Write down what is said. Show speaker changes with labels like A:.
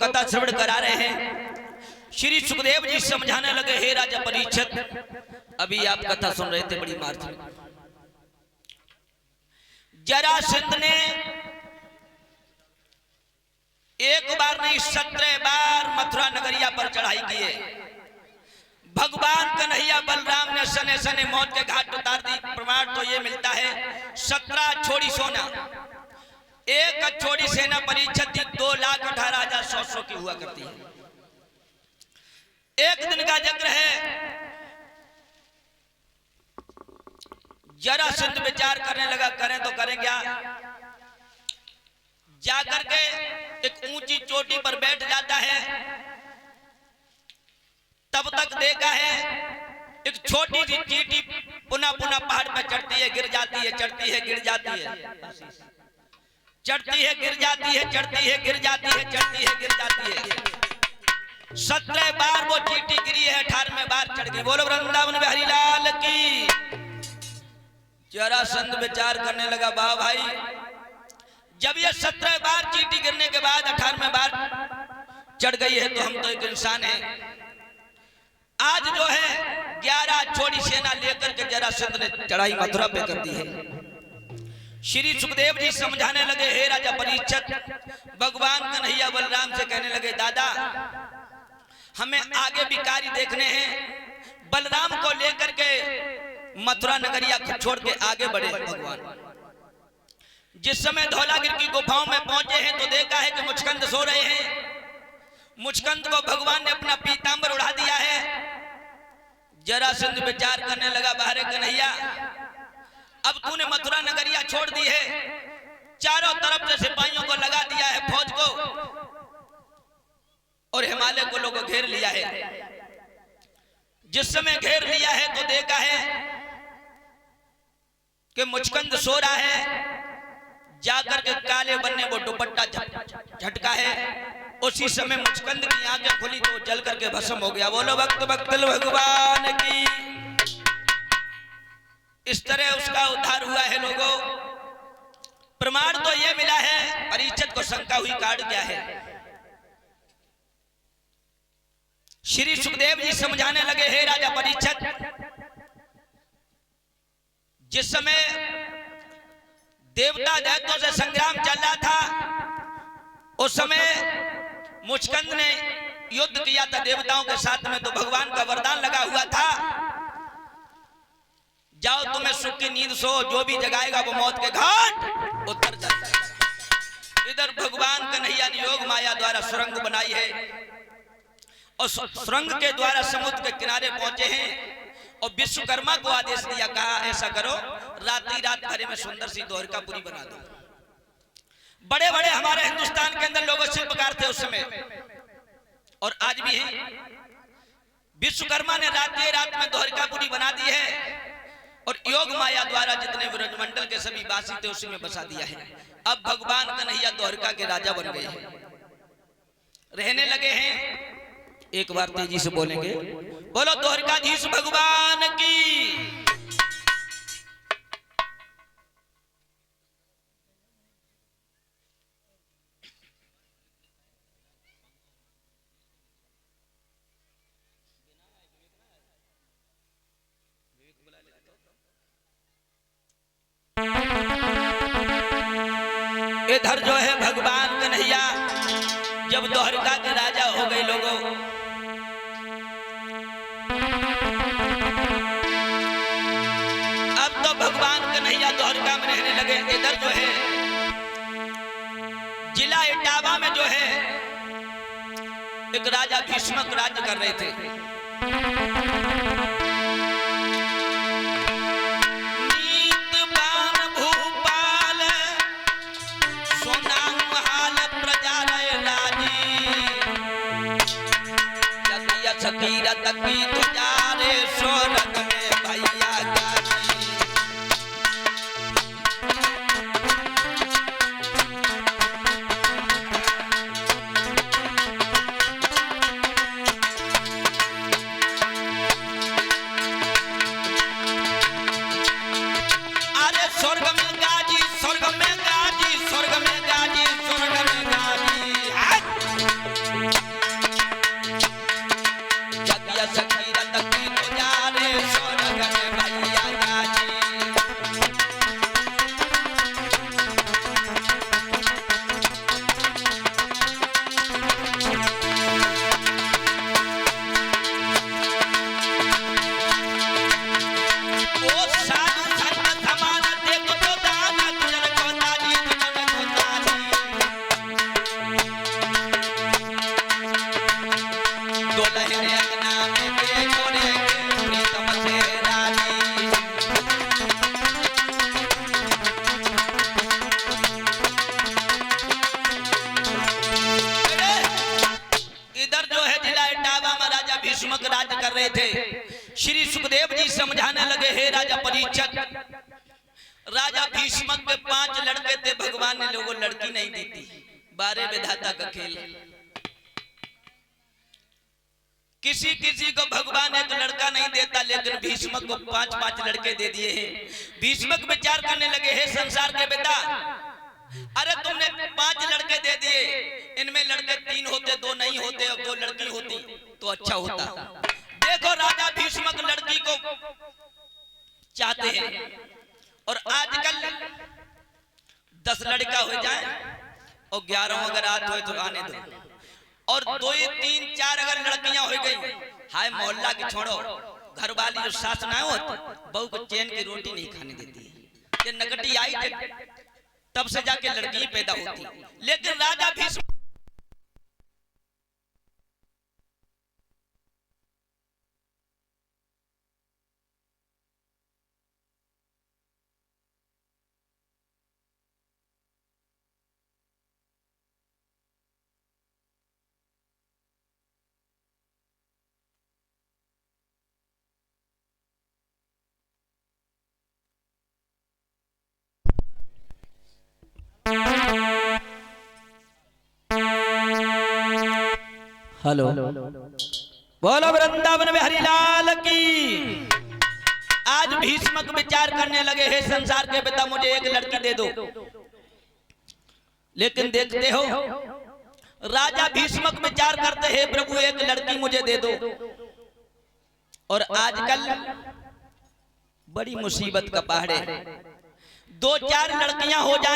A: कथा श्रवण करा रहे हैं। श्री सुखदेव जी समझाने लगे, हे राजा परीक्षित, अभी आप कथा सुन रहे थे बड़ी मार्मिक। जरासंध ने एक बार नहीं 17 बार मथुरा नगरिया पर चढ़ाई की है। भगवान कन्हैया बलराम ने सने सने मौत के घाट उतार दी। प्रमाण तो ये मिलता है 17 छोड़ी सोना, एक छोड़ी सेना परीक्षित थी 2,18,100 की हुआ करती है। एक दिन का जिक्र है, जरासंध विचार करने लगा, करें तो करें क्या। जाकर के एक ऊंची चोटी पर बैठ जाता है। तब तक देखा है एक छोटी सी चींटी पुनः पुनः पहाड़ पर चढ़ती है, गिर जाती है, चढ़ती है, गिर जाती है, चढ़ती है, गिर जाती है, चढ़ती है, गिर जाती है, चढ़ती है, गिर जाती है। 17 बार वो चींटी गिरी है, 18वें बार चढ़ गई। बोलो वृंदावन बिहारी लाल की। जरासंध विचार करने लगा, वाह भाई, जब ये 17 बार चींटी गिरने के बाद 18वें बार चढ़ गई है तो हम तो एक इंसान है। आज जो है 11 छोड़ी सेना लेकर के जरासंध ने चढ़ाई मथुरा पे कर दी है। श्री सुखदेव जी समझाने लगे, हे राजा परीक्षित, भगवान कन्हैया बलराम से कहने लगे, दादा हमें आगे भी कार्य देखने हैं। बलराम को लेकर के मथुरा नगरिया को छोड़ के आगे बढ़े भगवान। जिस समय धौलागिरी की गुफाओं में पहुंचे हैं तो देखा है कि मुचकंद सो रहे हैं। मुचकंद को भगवान ने अपना पीतांबर उड़ा दिया है। जरासंध विचार करने लगा, बाहरे कन्हैया, अब तूने मथुरा नगरिया छोड़ दी है, चारों तरफ से सिपाहियों को लगा दिया है, फौज को, और हिमालय को लोगों घेर लिया है। जिस समय घेर लिया है तो देखा है कि मुचकंद सो रहा है। जाकर के काले बनने वो दुपट्टा झटका है। उसी समय मुचकंद की आंखें खुली तो जल करके भस्म हो गया। बोलो भक्त भक्तल भगवान की। इस तरह उसका उद्धार हुआ है। लोगों, प्रमाण तो ये मिला है, परीक्षित को शंका हुई, काट गया है। श्री सुखदेव जी समझाने लगे, हे राजा परीक्षित, जिस समय देवता दैत्यों से संग्राम चल रहा था उस समय मुचकंद ने युद्ध किया था देवताओं के साथ में, तो भगवान का वरदान लगा हुआ था, जाओ तुम्हें सुख की नींद सो, जो भी जगाएगा वो मौत के घाट उतर जाता है। इधर भगवान कन्हैया ने योग माया द्वारा सुरंग बनाई है और सुरंग के द्वारा समुद्र के किनारे पहुंचे हैं और विश्वकर्मा को आदेश दिया, कहा ऐसा करो, रात भरे में सुंदर सी द्वारकापुरी बना दो। बड़े बड़े हमारे हिंदुस्तान के अंदर लोग शिल्पकार थे उस समय और आज भी हैं। विश्वकर्मा ने रात में द्वारकापुरी बना दी है और योग माया द्वारा जितने ब्रजमंडल के सभी वासी थे उसी में बसा दिया है। अब भगवान कन्हैया द्वारका के राजा बन गए हैं, रहने लगे हैं। एक बार तेजी से बोलेंगे, बोलो द्वारकाधीश भगवान की। इधर जो है भगवान कन्हैया जब द्वारका के राजा हो गए लोगों, अब तो भगवान कन्हैया द्वारका में रहने लगे। इधर जो है जिला इटावा में जो है एक राजा भीष्मक राज्य कर रहे थे। तकी तुझारे स्वर्ग में भैया गाजी। अरे स्वर्ग में गाजी, स्वर्ग में गाजी, स्वर्ग में गाजी, स्वर्ग में गाजी। भीष्मक राज्य कर रहे थे। श्री सुखदेव जी समझाने लगे, हे राजा परीक्षित, राजा भीष्मक के 5 लड़के थे, भगवान ने लोगों लड़की नहीं दी थी। 12 विधाता का खेल। किसी किसी को भगवान एक लड़का नहीं देता, लेकिन भीष्मक को 5-5 लड़के दे दिए हैं। भीष्मक विचार करने लगे, हे संसार के बेटा, अरे तुमने 5 लड़के दे दिए, इनमें लड़के 3 होते, 2 नहीं होते, और 2 लड़की होती तो अच्छा होता। देखो राजा भीष्मक लड़की को चाहते हैं, और आजकल 10 लड़का हो जाए और 11 अगर रात हो तो आने दो, और 2, 3, 4 अगर लड़कियां हो गई, हाय मोहल्ला की छोड़ो, घर वाली जो सास ना हो, बहू को चैन की रोटी नहीं खाने देती। ये नकटी आई थे, तब से जाके लड़की पैदा होती। लेकिन राजा भीष्म हेलो, बोलो वृंदावन में हरिलाल की। आज भीष्मक विचार करने लगे, हे संसार के पिता, मुझे एक लड़की दे दो। लेकिन देखते हो राजा भीष्मक विचार करते हैं, प्रभु एक लड़की मुझे दे दो। और आजकल बड़ी मुसीबत का पहाड़ है, 2-4 लड़कियां हो जाए